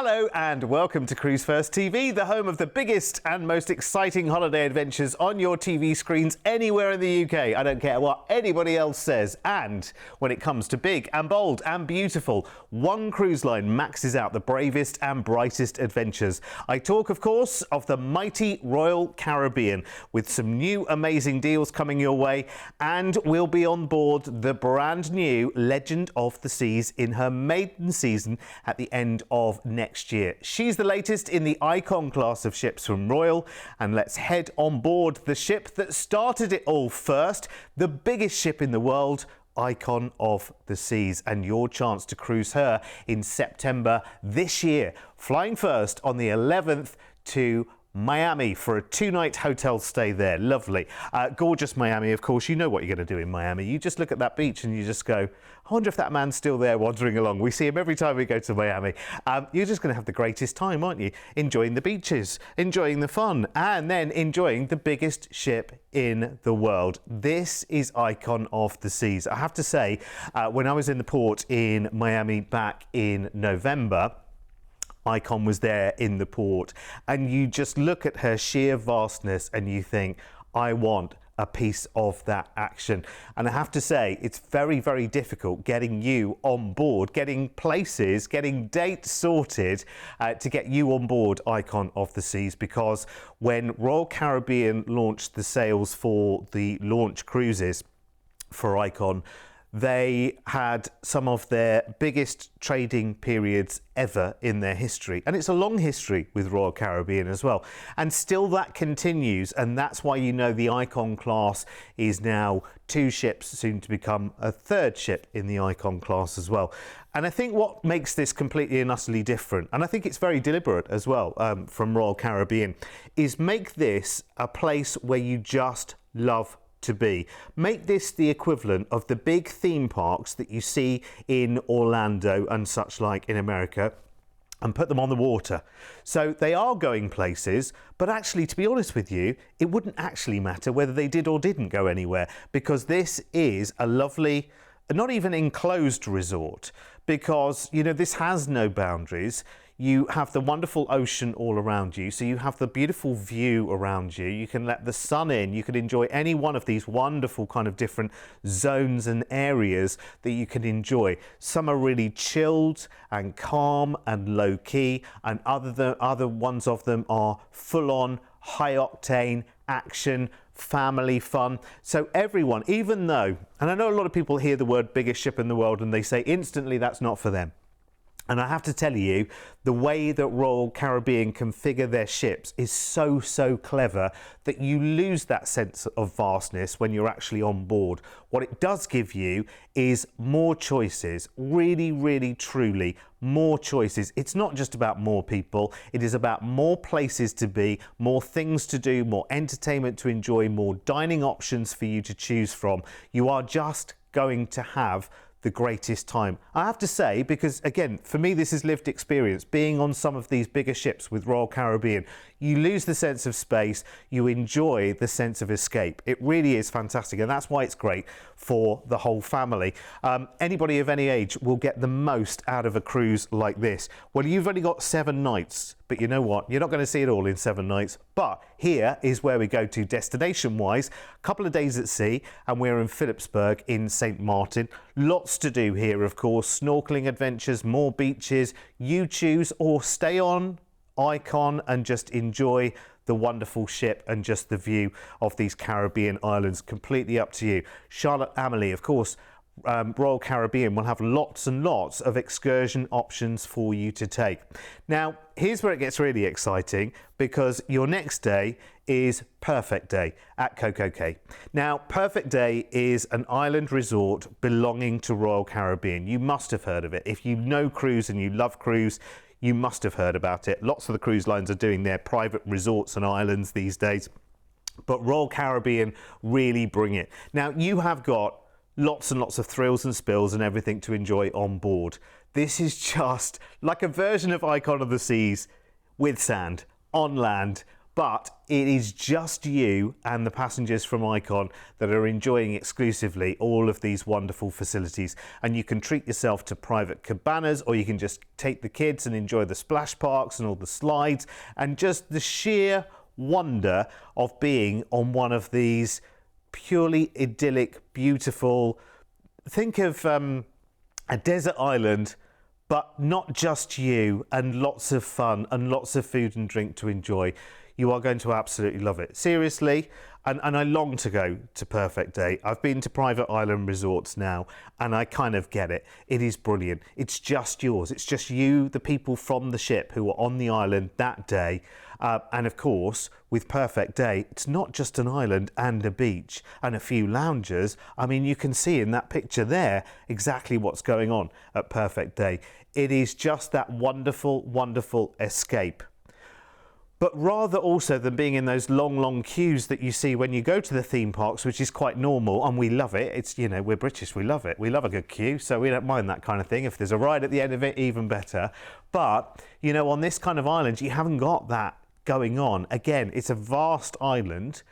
Hello and welcome to Cruise1st TV, the home of the biggest and most exciting holiday adventures on your TV screens anywhere in the UK. I don't care what anybody else says. And when it comes to big and bold and beautiful, one cruise line maxes out the bravest and brightest adventures. I talk, of course, of the mighty Royal Caribbean, with some new amazing deals coming your way, and we'll be on board the brand new Legend of the Seas in her maiden season at the end of next year. She's the latest in the Icon class of ships from Royal, and let's head on board the ship that started it all first, the biggest ship in the world, Icon of the Seas, and your chance to cruise her in September this year, flying first on the 11th to Miami for a 2-night hotel stay there. Lovely. Gorgeous Miami, of course. You know what you're going to do in Miami. You just look at that beach and you just go, I wonder if that man's still there wandering along. We see him every time we go to Miami. You're just going to have the greatest time, aren't you? Enjoying the beaches, enjoying the fun, and then enjoying the biggest ship in the world. This is Icon of the Seas. I have to say, when I was in the port in Miami back in November, Icon was there in the port, and you just look at her sheer vastness and you think, I want a piece of that action. And I have to say, it's very, very difficult getting you on board, getting places, getting dates sorted to get you on board Icon of the Seas, because when Royal Caribbean launched the sales for the launch cruises for Icon, they had some of their biggest trading periods ever in their history. And it's a long history with Royal Caribbean as well. And still that continues. And that's why you know the Icon class is now 2 ships, soon to become a 3rd ship in the Icon class as well. And I think what makes this completely and utterly different, and I think it's very deliberate as well from Royal Caribbean, is make this a place where you just love to be. Make this the equivalent of the big theme parks that you see in Orlando and such like in America, and put them on the water. So they are going places, but actually, to be honest with you, it wouldn't actually matter whether they did or didn't go anywhere, because this is a lovely, not even enclosed resort, because, you know, this has no boundaries. You have the wonderful ocean all around you, so you have the beautiful view around you. You can let the sun in. You can enjoy any one of these wonderful kind of different zones and areas that you can enjoy. Some are really chilled and calm and low key, and other ones of them are full on, high octane action, family fun. So everyone, even though, and I know a lot of people hear the word biggest ship in the world and they say instantly that's not for them. And I have to tell you, the way that Royal Caribbean configure their ships is so, so clever that you lose that sense of vastness when you're actually on board. What it does give you is more choices, really, really, truly more choices. It's not just about more people, it is about more places to be, more things to do, more entertainment to enjoy, more dining options for you to choose from. You are just going to have the greatest time. I have to say, because again, for me, this is lived experience. Being on some of these bigger ships with Royal Caribbean, you lose the sense of space, you enjoy the sense of escape. It really is fantastic, and that's why it's great for the whole family. Anybody of any age will get the most out of a cruise like this. Well, you've only got 7 nights, but you know what? You're not going to see it all in 7 nights. But here is where we go to destination-wise. A couple of days at sea, and we're in Philipsburg in St. Martin. Lots to do here, of course. Snorkeling adventures, more beaches. You choose, or stay on Icon and just enjoy the wonderful ship and just the view of these Caribbean islands. Completely up to you. Charlotte Amalie, of course, Royal Caribbean will have lots and lots of excursion options for you to take. Now, here's where it gets really exciting, because your next day is Perfect Day at Coco Cay. Now, Perfect Day is an island resort belonging to Royal Caribbean. You must have heard of it. If you know cruise and you love cruise, you must have heard about it. Lots of the cruise lines are doing their private resorts and islands these days, but Royal Caribbean really bring it. Now, you have got lots and lots of thrills and spills and everything to enjoy on board. This is just like a version of Icon of the Seas with sand on land, but it is just you and the passengers from Icon that are enjoying exclusively all of these wonderful facilities. And you can treat yourself to private cabanas, or you can just take the kids and enjoy the splash parks and all the slides and just the sheer wonder of being on one of these purely idyllic, beautiful, think of a desert island, but not just you, and lots of fun and lots of food and drink to enjoy. You are going to absolutely love it. Seriously, and I long to go to Perfect Day. I've been to private island resorts now, and I kind of get it. It is brilliant. It's just yours. It's just you, the people from the ship who are on the island that day. And of course, with Perfect Day, it's not just an island and a beach and a few loungers. I mean, you can see in that picture there exactly what's going on at Perfect Day. It is just that wonderful, wonderful escape. But rather also than being in those long queues that you see when you go to the theme parks, which is quite normal, and we love it. It's, you know, we're British, we love it. We love a good queue, so we don't mind that kind of thing. If there's a ride at the end of it, even better. But, you know, on this kind of island, you haven't got that going on. Again, it's a vast island.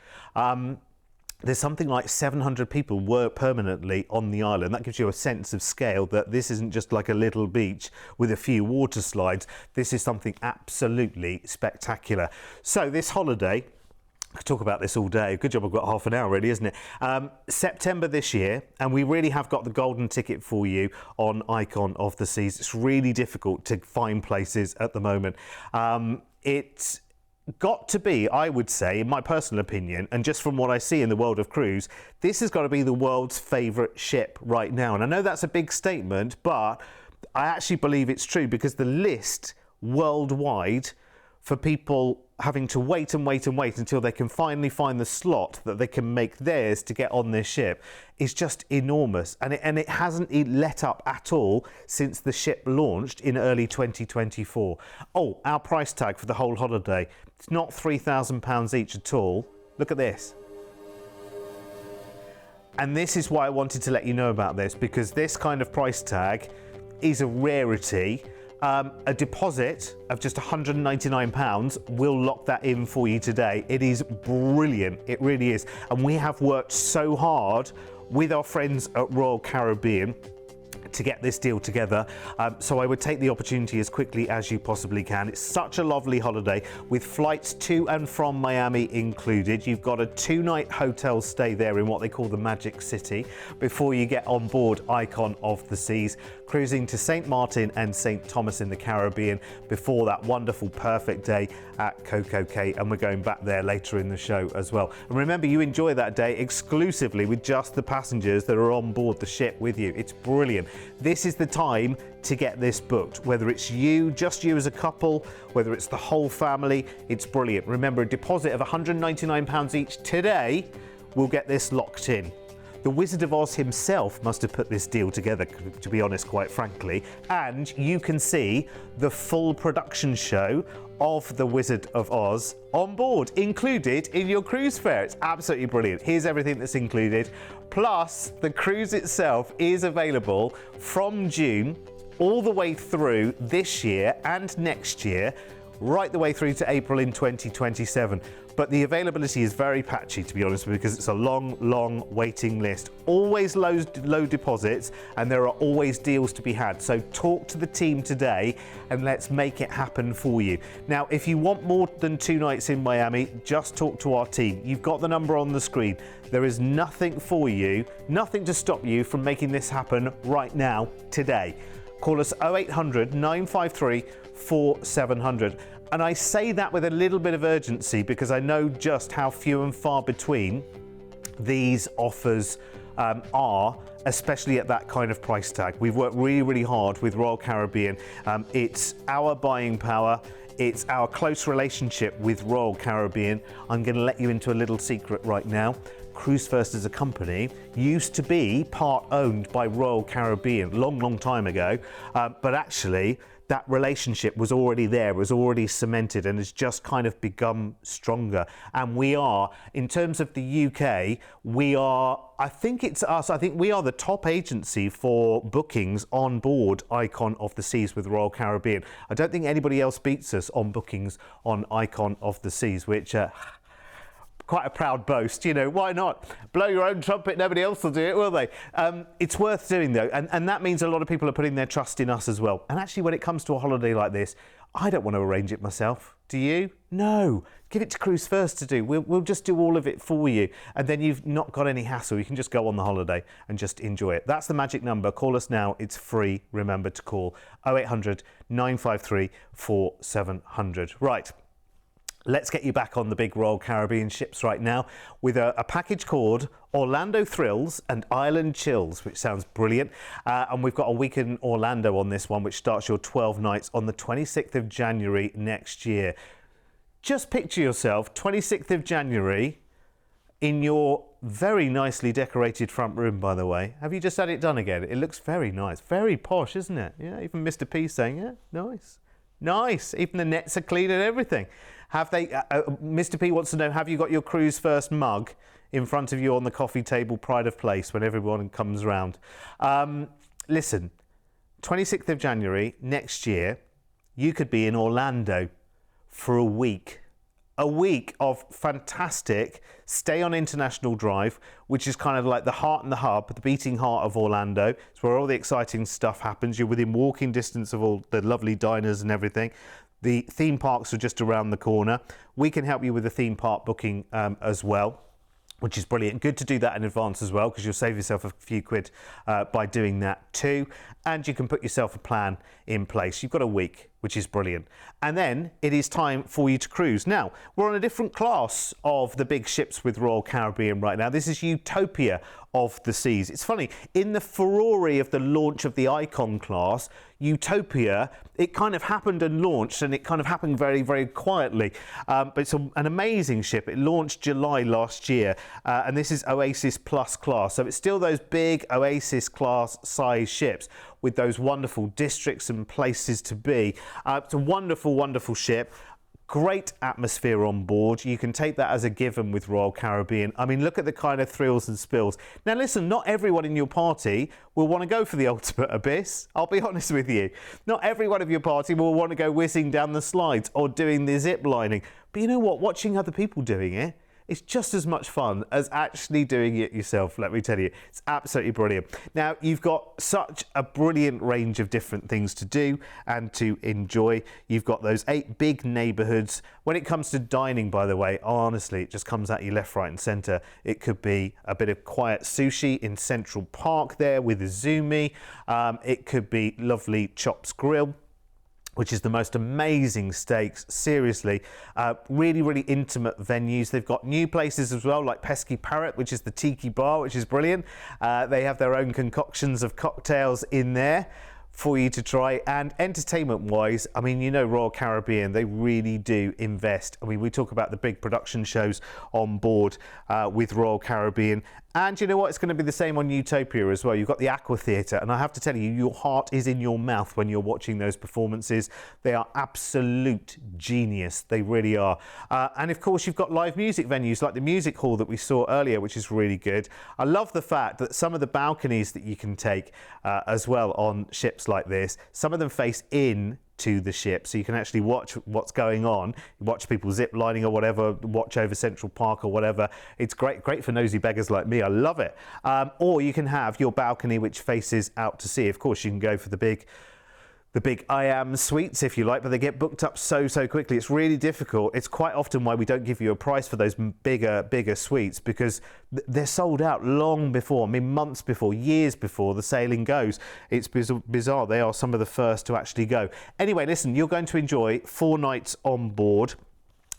There's something like 700 people work permanently on the island. That gives you a sense of scale, that this isn't just like a little beach with a few water slides. This is something absolutely spectacular. So this holiday, I could talk about this all day. Good job I've got half an hour really, isn't it? September this year, and we really have got the golden ticket for you on Icon of the Seas. It's really difficult to find places at the moment. It's got to be, I would say, in my personal opinion, and just from what I see in the world of cruise, this has got to be the world's favourite ship right now. And I know that's a big statement, but I actually believe it's true, because the list worldwide for people having to wait and wait and wait until they can finally find the slot that they can make theirs to get on this ship is just enormous. And it hasn't let up at all since the ship launched in early 2024. Oh, our price tag for the whole holiday, it's not £3,000 each at all. Look at this. And this is why I wanted to let you know about this, because this kind of price tag is a rarity. A deposit of just £199 will lock that in for you today. It is brilliant, it really is. And we have worked so hard with our friends at Royal Caribbean to get this deal together, so I would take the opportunity as quickly as you possibly can. It's such a lovely holiday with flights to and from Miami included. You've got a 2-night hotel stay there in what they call the Magic City before you get on board Icon of the Seas, cruising to St. Martin and St. Thomas in the Caribbean before that wonderful Perfect Day at Coco Cay, and we're going back there later in the show as well. And remember, you enjoy that day exclusively with just the passengers that are on board the ship with you. It's brilliant. This is the time to get this booked, whether it's you, just you as a couple, whether it's the whole family. It's brilliant. Remember, a deposit of £199 each today will get this locked in. The Wizard of Oz himself must have put this deal together, to be honest, quite frankly. And you can see the full production show of The Wizard of Oz on board, included in your cruise fare. It's absolutely brilliant. Here's everything that's included. Plus, the cruise itself is available from June all the way through this year and next year, right the way through to April in 2027. But the availability is very patchy, to be honest, because it's a long waiting list. Always low deposits, and there are always deals to be had. So talk to the team today and let's make it happen for you. Now, if you want more than 2 nights in Miami, just talk to our team. You've got the number on the screen. There is nothing for you, nothing to stop you from making this happen right now, today. Call us 0800 953 4700. And I say that with a little bit of urgency because I know just how few and far between these offers are, especially at that kind of price tag. We've worked really hard with Royal Caribbean. It's our buying power. It's our close relationship with Royal Caribbean. I'm going to let you into a little secret right now. Cruise1st as a company used to be part owned by Royal Caribbean long time ago, but actually that relationship was already there, was already cemented, and has just kind of become stronger. And we are, in terms of the UK, we are, I think it's us, I think we are the top agency for bookings on board Icon of the Seas with Royal Caribbean. I don't think anybody else beats us on bookings on Icon of the Seas, which quite a proud boast, you know, why not? Blow your own trumpet, nobody else will do it, will they? It's worth doing though, and that means a lot of people are putting their trust in us as well. And actually when it comes to a holiday like this, I don't want to arrange it myself. Do you? No. Give it to Cruise1st to do. We'll just do all of it for you. And then you've not got any hassle. You can just go on the holiday and just enjoy it. That's the magic number. Call us now. It's free. Remember to call 0800 953 4700. Right. Let's get you back on the big Royal Caribbean ships right now with a package called Orlando Thrills and Island Chills, which sounds brilliant. And we've got a week in Orlando on this one, which starts your 12 nights on the 26th of January next year. Just picture yourself 26th of January in your very nicely decorated front room, by the way. Have you just had it done again? It looks very nice, very posh, isn't it? Yeah, even Mr. P saying, yeah, nice. Nice. Even the nets are clean and everything. Have they? Mr. P wants to know, have you got your Cruise1st mug in front of you on the coffee table, pride of place, when everyone comes round? Listen, 26th of January next year, you could be in Orlando for a week. A week of fantastic stay on International Drive, which is kind of like the heart and the hub, the beating heart of Orlando. It's where all the exciting stuff happens. You're within walking distance of all the lovely diners and everything. The theme parks are just around the corner. We can help you with the theme park booking as well, which is brilliant. Good to do that in advance as well, because you'll save yourself a few quid by doing that too. And you can put yourself a plan in place. You've got a week, which is brilliant. And then it is time for you to cruise. Now, we're on a different class of the big ships with Royal Caribbean right now. This is Utopia of the Seas. It's funny, in the furore of the launch of the Icon class, Utopia, it kind of happened and launched, and it kind of happened very, very quietly. But it's an amazing ship. It launched July last year, and this is Oasis Plus class. So it's still those big Oasis class size ships with those wonderful districts and places to be. It's a wonderful, wonderful ship. Great atmosphere on board. You can take that as a given with Royal Caribbean. I mean, look at the kind of thrills and spills. Now listen, not everyone in your party will want to go for the ultimate abyss. I'll be honest with you. Not every one of your party will want to go whizzing down the slides or doing the zip lining. But you know what? Watching other people doing it, it's just as much fun as actually doing it yourself, let me tell you. It's absolutely brilliant. Now, you've got such a brilliant range of different things to do and to enjoy. You've got those 8 big neighbourhoods. When it comes to dining, by the way, honestly, it just comes at you left, right and centre. It could be a bit of quiet sushi in Central Park there with Izumi. It could be lovely Chops Grill, which is the most amazing steaks, seriously. Really, really intimate venues. They've got new places as well, like Pesky Parrot, which is the tiki bar, which is brilliant. They have their own concoctions of cocktails in there for you to try. And entertainment-wise, I mean, you know, Royal Caribbean, they really do invest. I mean, we talk about the big production shows on board with Royal Caribbean. And you know what? It's going to be the same on Utopia as well. You've got the Aqua Theatre, and I have to tell you, your heart is in your mouth when you're watching those performances. They are absolute genius. They really are. And of course, you've got live music venues like the music hall that we saw earlier, which is really good. I love the fact that some of the balconies that you can take as well on ships like this, some of them face in to the ship, so you can actually watch what's going on, watch people zip lining or whatever, watch over Central Park or whatever. It's great for nosy beggars like me. I love it. Or you can have your balcony which faces out to sea. Of course, you can go for the big I am suites if you like, but they get booked up so quickly. It's really difficult. It's quite often why we don't give you a price for those bigger suites, because they're sold out long before, I mean months before, years before the sailing goes. It's bizarre. They are some of the first to actually go. Anyway, listen, you're going to enjoy 4 nights on board.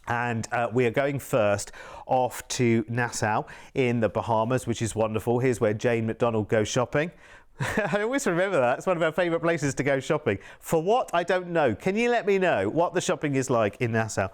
And we are going first off to Nassau in the Bahamas, which is wonderful. Here's where Jane McDonald goes shopping. I always remember that. It's one of our favourite places to go shopping. For what? I don't know. Can you let me know what the shopping is like in Nassau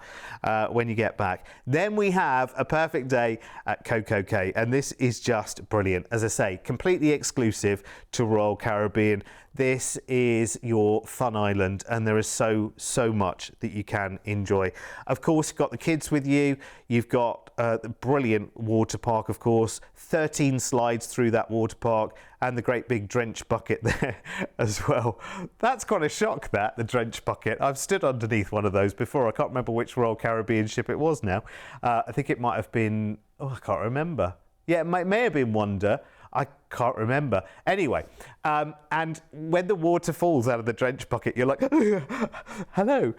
when you get back? Then we have a perfect day at CocoCay, and this is just brilliant. As I say, completely exclusive to Royal Caribbean. This is your fun island, and there is so much that you can enjoy. Of course, you've got the kids with you. You've got the brilliant water park, of course, 13 slides through that water park, and the great big drench bucket there as well. That's quite a shock, that, the drench bucket. I've stood underneath one of those before. I can't remember which Royal Caribbean ship it was now. I think it might have been, I can't remember. Yeah, it may have been Wonder. I can't remember. Anyway, and when the water falls out of the drench bucket, you're like, hello.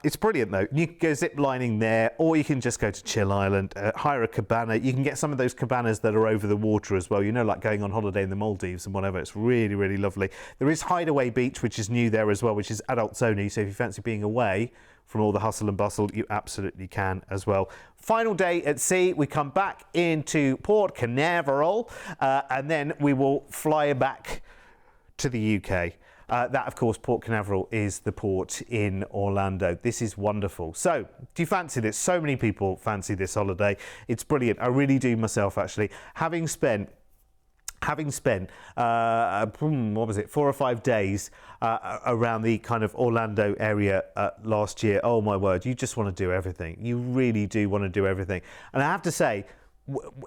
It's brilliant, though. You can go zip lining there, or you can just go to Chill Island, hire a cabana. You can get some of those cabanas that are over the water as well, you know, like going on holiday in the Maldives and whatever. It's really lovely. There is Hideaway Beach, which is new there as well, which is adults only. So if you fancy being away from all the hustle and bustle, you absolutely can as well. Final day at sea, we come back into Port Canaveral, and then we will fly back to the UK. That, of course, Port Canaveral is the port in Orlando. This is wonderful. So, do you fancy this? So many people fancy this holiday. It's brilliant. I really do myself, actually. Having spent what was it, 4 or 5 days around the kind of Orlando area last year. Oh my word, you just want to do everything. You really do want to do everything. And I have to say,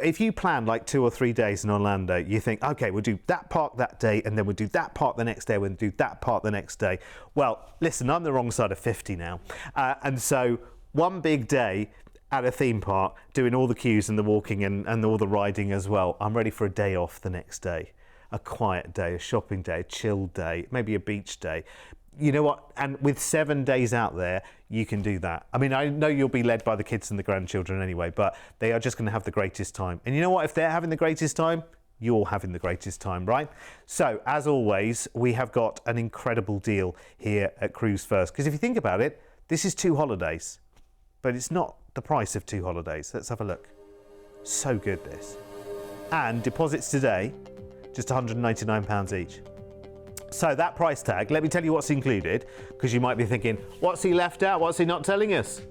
if you plan like 2 or 3 days in Orlando, you think, okay, we'll do that park that day, and then we'll do that park the next day, we'll do that park the next day. Well, listen, I'm the wrong side of 50 now. And so one big day at a theme park, doing all the queues and the walking and all the riding as well. I'm ready for a day off the next day. A quiet day, a shopping day, a chill day, maybe a beach day. You know what? And with 7 days out there, you can do that. I mean, I know you'll be led by the kids and the grandchildren anyway, but they are just going to have the greatest time. And you know what? If they're having the greatest time, you're having the greatest time, right? So, as always, we have got an incredible deal here at Cruise1st. Because if you think about it, this is 2 holidays, but it's not the price of 2 holidays. Let's have a look. So good, this. And deposits today, just £199 each. So that price tag, let me tell you what's included, because you might be thinking, what's he left out? What's he not telling us?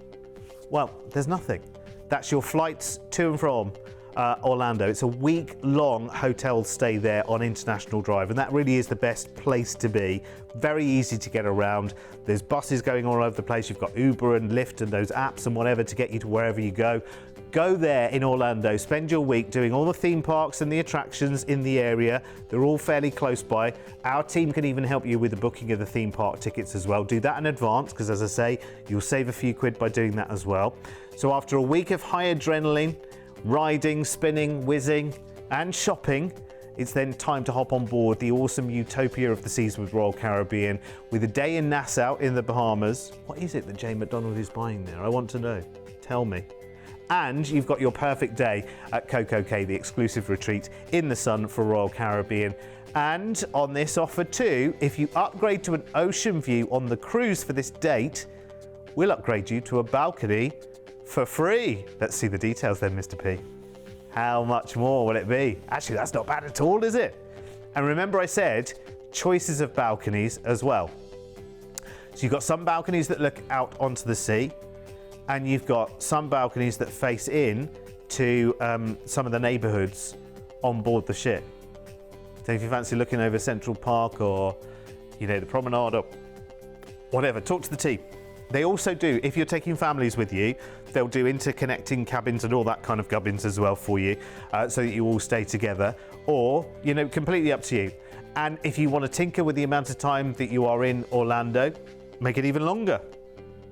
Well, there's nothing. That's your flights to and from Orlando. It's a week-long hotel stay there on International Drive, and that really is the best place to be. Very easy to get around. There's buses going all over the place. You've got Uber and Lyft and those apps and whatever to get you to wherever you go. Go there in Orlando, spend your week doing all the theme parks and the attractions in the area. They're all fairly close by. Our team can even help you with the booking of the theme park tickets as well. Do that in advance, because as I say, you'll save a few quid by doing that as well. So after a week of high adrenaline, riding, spinning, whizzing and shopping, it's then time to hop on board the awesome Utopia of the Seas with Royal Caribbean with a day in Nassau in the Bahamas. What is it that Jane McDonald is buying there? I want to know. Tell me. And you've got your perfect day at CocoCay, the exclusive retreat in the sun for Royal Caribbean. And on this offer too, if you upgrade to an ocean view on the cruise for this date, we'll upgrade you to a balcony for free. Let's see the details then, Mr. P. How much more will it be? Actually, that's not bad at all, is it? And remember I said choices of balconies as well. So you've got some balconies that look out onto the sea, and you've got some balconies that face in to some of the neighbourhoods on board the ship. So if you fancy looking over Central Park or, you know, the promenade or whatever, talk to the team. They also do, if you're taking families with you, they'll do interconnecting cabins and all that kind of gubbins as well for you, so that you all stay together, or, you know, completely up to you. And if you want to tinker with the amount of time that you are in Orlando, make it even longer.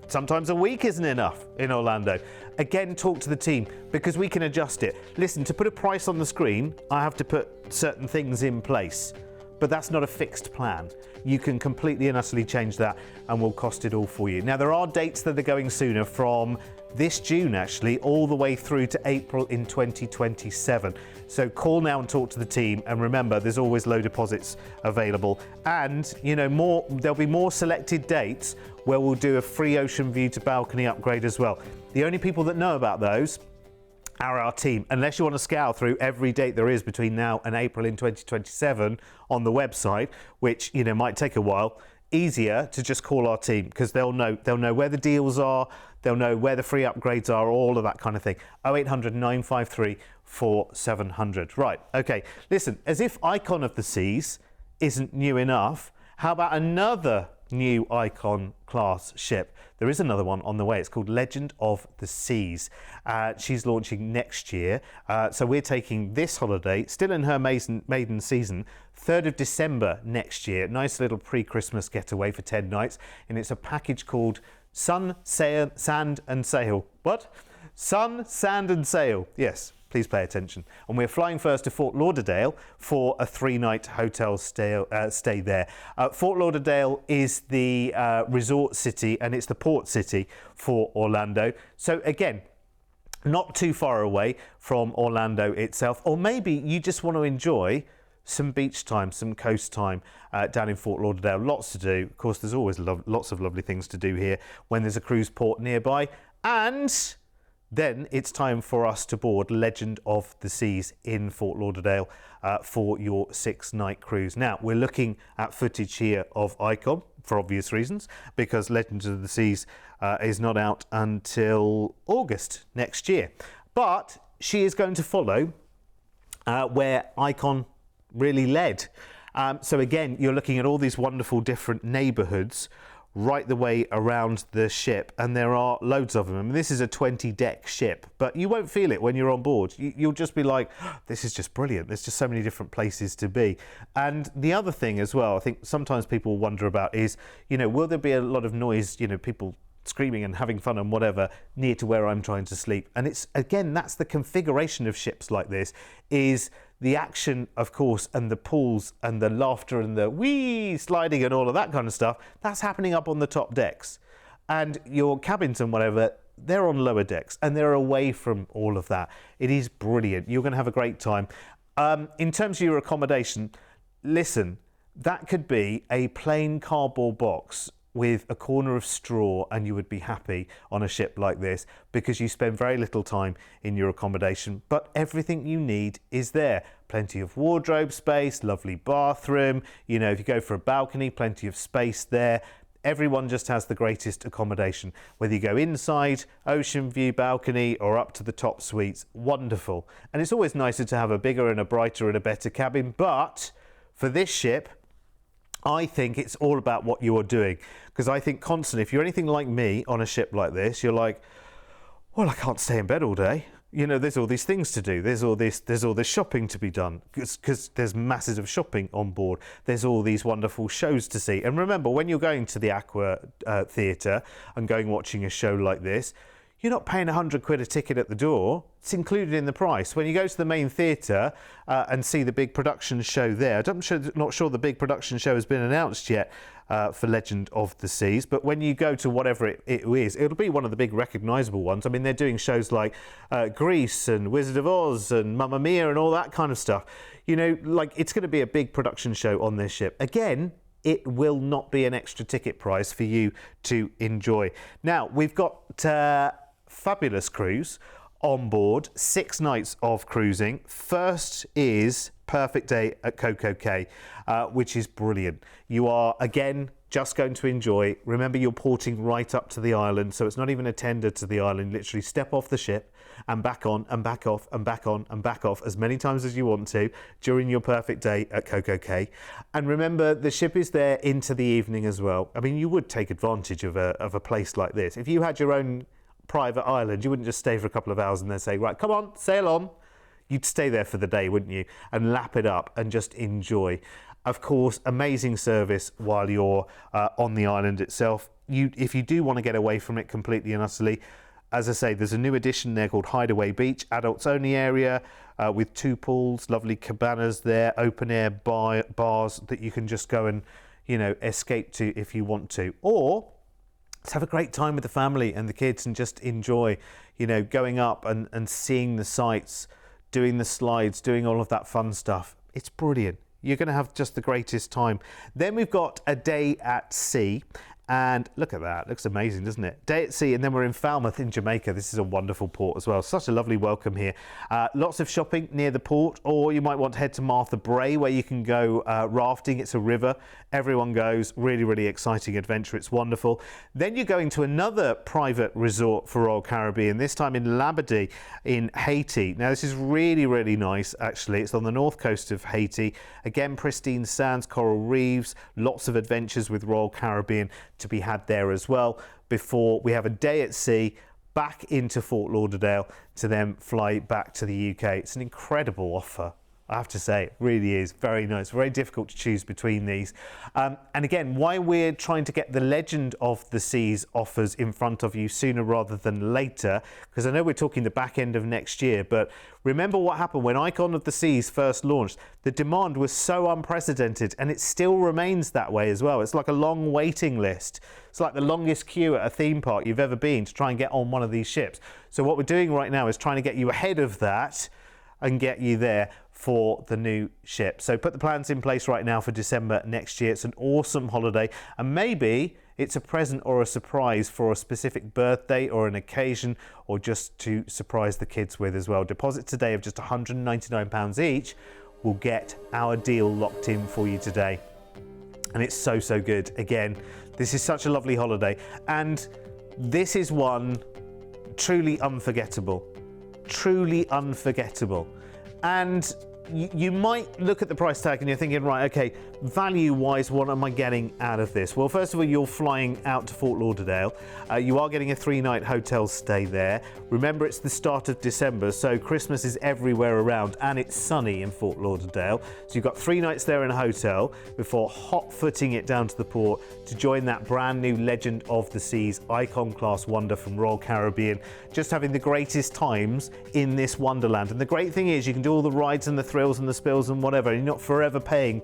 Sometimes a week isn't enough in Orlando. Again, talk to the team, because we can adjust it. Listen, to put a price on the screen, I have to put certain things in place, but that's not a fixed plan. You can completely and utterly change that, and we'll cost it all for you. Now, there are dates that are going sooner, from this June actually all the way through to April in 2027. So call now and talk to the team, and remember, there's always low deposits available. And you know, there'll be more selected dates where we'll do a free ocean view to balcony upgrade as well. The only people that know about those our team, unless you want to scour through every date there is between now and April in 2027 on the website, which, you know, might take a while. Easier to just call our team, because they'll know where the deals are, they'll know where the free upgrades are, all of that kind of thing. 0800 953 4700. Right, okay, listen, as if Icon of the Seas isn't new enough, how about another new Icon class ship? There is another one on the way. It's called Legend of the Seas. She's launching next year. So we're taking this holiday, still in her maiden season, 3rd of December next year. Nice little pre-Christmas getaway for 10 nights. And it's a package called Sun, Sand and Sail. What? Sun, Sand and Sail. Yes. Please pay attention. And we're flying first to Fort Lauderdale for a 3-night hotel stay there. Fort Lauderdale is the resort city, and it's the port city for Orlando. So again, not too far away from Orlando itself. Or maybe you just want to enjoy some beach time, some coast time down in Fort Lauderdale. Lots to do. Of course, there's always lots of lovely things to do here when there's a cruise port nearby. And then it's time for us to board Legend of the Seas in Fort Lauderdale for your 6-night cruise. Now, we're looking at footage here of Icon for obvious reasons, because Legend of the Seas is not out until August next year. But she is going to follow where Icon really led. So again, you're looking at all these wonderful different neighbourhoods right the way around the ship, and there are loads of them. I mean, this is a 20-deck ship, but you won't feel it when you're on board. You'll just be like, oh, this is just brilliant. There's just so many different places to be. And the other thing as well, I think sometimes people wonder about is, you know, will there be a lot of noise, you know, people screaming and having fun and whatever near to where I'm trying to sleep? And it's, again, that's the configuration of ships like this, is the action, of course, and the pools and the laughter and the wee sliding and all of that kind of stuff, that's happening up on the top decks. And your cabins and whatever, they're on lower decks, and they're away from all of that. It is brilliant. You're going to have a great time. In terms of your accommodation, listen, that could be a plain cardboard box with a corner of straw, and you would be happy on a ship like this, because you spend very little time in your accommodation, but everything you need is there. Plenty of wardrobe space, lovely bathroom, you know, if you go for a balcony, plenty of space there. Everyone just has the greatest accommodation, whether you go inside, ocean view balcony, or up to the top suites. Wonderful. And it's always nicer to have a bigger and a brighter and a better cabin, but for this ship, I think it's all about what you're doing, because I think constantly, if you're anything like me on a ship like this, you're like, well, I can't stay in bed all day. You know, there's all these things to do. There's all this shopping to be done, because there's masses of shopping on board. There's all these wonderful shows to see. And remember, when you're going to the Aqua Theatre and going watching a show like this, you're not paying £100 a ticket at the door. It's included in the price. When you go to the main theatre and see the big production show there, I'm not sure the big production show has been announced yet for Legend of the Seas, but when you go to whatever it is, it'll be one of the big recognisable ones. I mean, they're doing shows like Grease and Wizard of Oz and Mamma Mia and all that kind of stuff. You know, like, it's going to be a big production show on this ship. Again, it will not be an extra ticket price for you to enjoy. Now, we've got fabulous cruise on board, 6 nights of cruising. First is perfect day at Coco Cay, which is brilliant. You are, again, just going to enjoy. Remember, you're porting right up to the island, so it's not even a tender to the island. Literally step off the ship and back on and back off and back on and back off as many times as you want to during your perfect day at Coco Cay. And remember, the ship is there into the evening as well. I mean, you would take advantage of a place like this. If you had your own private island, you wouldn't just stay for a couple of hours and then say, right, come on, sail on. You'd stay there for the day, wouldn't you? And lap it up and just enjoy. Of course, amazing service while you're on the island itself. If you do want to get away from it completely and utterly, as I say, there's a new addition there called Hideaway Beach, adults only area with 2 pools, lovely cabanas there, open air bars that you can just go and, you know, escape to if you want to. Or let's have a great time with the family and the kids and just enjoy, you know, going up and seeing the sights, doing the slides, doing all of that fun stuff. It's brilliant. You're going to have just the greatest time. Then we've got a day at sea, And look at that, looks amazing, doesn't it? Day at sea, and then we're in Falmouth in Jamaica. This is a wonderful port as well. Such a lovely welcome here. Lots of shopping near the port, or you might want to head to Martha Brae, where you can go rafting. It's a river. Everyone goes. Really, really exciting adventure. It's wonderful. Then you're going to another private resort for Royal Caribbean, this time in Labadee in Haiti. Now, this is really, really nice, actually. It's on the north coast of Haiti. Again, pristine sands, coral reefs, lots of adventures with Royal Caribbean to be had there as well, before we have a day at sea back into Fort Lauderdale to then fly back to the UK. It's an incredible offer, I have to say. It really is very nice, very difficult to choose between these. And again, why we're trying to get the Legend of the Seas offers in front of you sooner rather than later, because I know we're talking the back end of next year, but remember what happened when Icon of the Seas first launched. The demand was so unprecedented, and it still remains that way as well. It's like a long waiting list. It's like the longest queue at a theme park you've ever been to try and get on one of these ships. So what we're doing right now is trying to get you ahead of that and get you there for the new ship. So put the plans in place right now for December next year. It's an awesome holiday, and maybe it's a present or a surprise for a specific birthday or an occasion, or just to surprise the kids with as well. Deposit today of just £199 each will get our deal locked in for you today. And it's so, so good. Again, this is such a lovely holiday, and this is one truly unforgettable. Truly unforgettable. And you might look at the price tag and you're thinking, right, okay, value-wise, what am I getting out of this? Well, first of all, you're flying out to Fort Lauderdale. You are getting a 3-night hotel stay there. Remember, it's the start of December, so Christmas is everywhere around, and it's sunny in Fort Lauderdale. So you've got 3 nights there in a hotel before hot-footing it down to the port to join that brand new Legend of the Seas Icon class wonder from Royal Caribbean. Just having the greatest times in this wonderland. And the great thing is you can do all the rides and the thrills and the spills and whatever. You're not forever paying.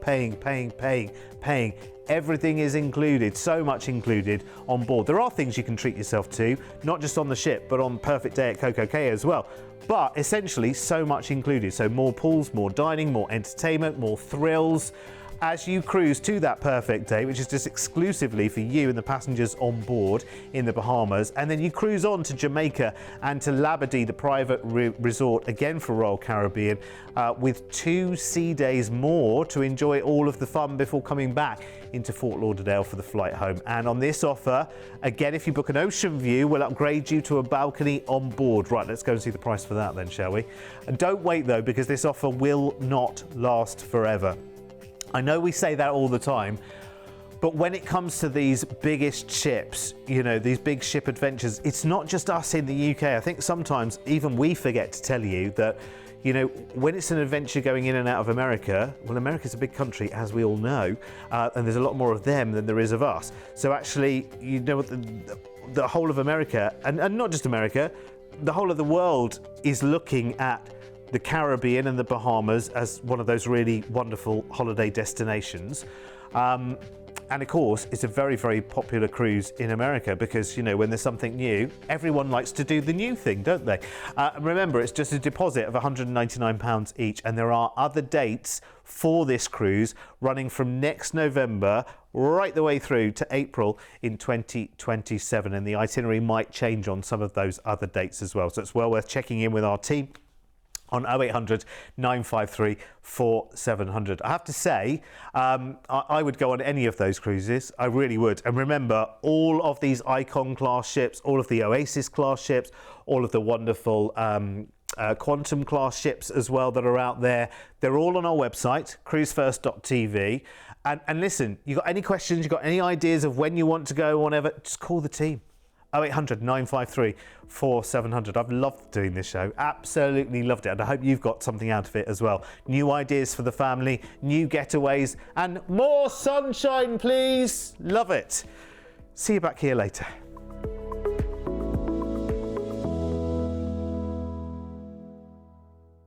Everything is included, so much included on board. There are things you can treat yourself to, not just on the ship, but on Perfect Day at Coco Cay as well. But essentially, so much included. So more pools, more dining, more entertainment, more thrills, as you cruise to that perfect day, which is just exclusively for you and the passengers on board in the Bahamas. And then you cruise on to Jamaica and to Labadee, the private resort, again for Royal Caribbean, with 2 sea days more to enjoy all of the fun before coming back into Fort Lauderdale for the flight home. And on this offer, again, if you book an ocean view, we'll upgrade you to a balcony on board. Right, let's go and see the price for that then, shall we? And don't wait though, because this offer will not last forever. I know we say that all the time, but when it comes to these biggest ships, you know, these big ship adventures, it's not just us in the UK. I think sometimes even we forget to tell you that, you know, when it's an adventure going in and out of America, well, America's a big country, as we all know, and there's a lot more of them than there is of us. So actually, you know, the whole of America, and not just America, the whole of the world is looking at the Caribbean and the Bahamas as one of those really wonderful holiday destinations. And of course, it's a very, very popular cruise in America because, you know, when there's something new, everyone likes to do the new thing, don't they? Remember, it's just a deposit of £199 each, and there are other dates for this cruise running from next November right the way through to April in 2027, and the itinerary might change on some of those other dates as well. So it's well worth checking in with our team on 0800 953 4700. I have to say, I would go on any of those cruises. I really would. And remember, all of these Icon class ships, all of the Oasis class ships, all of the wonderful Quantum class ships as well that are out there, they're all on our website, cruise1st.tv. And listen, you got any questions, you got any ideas of when you want to go or whatever, just call the team. 0800 953 4700. I've loved doing this show, absolutely loved it, and I hope you've got something out of it as well. New ideas for the family, new getaways, and more sunshine, please. Love it. See you back here later.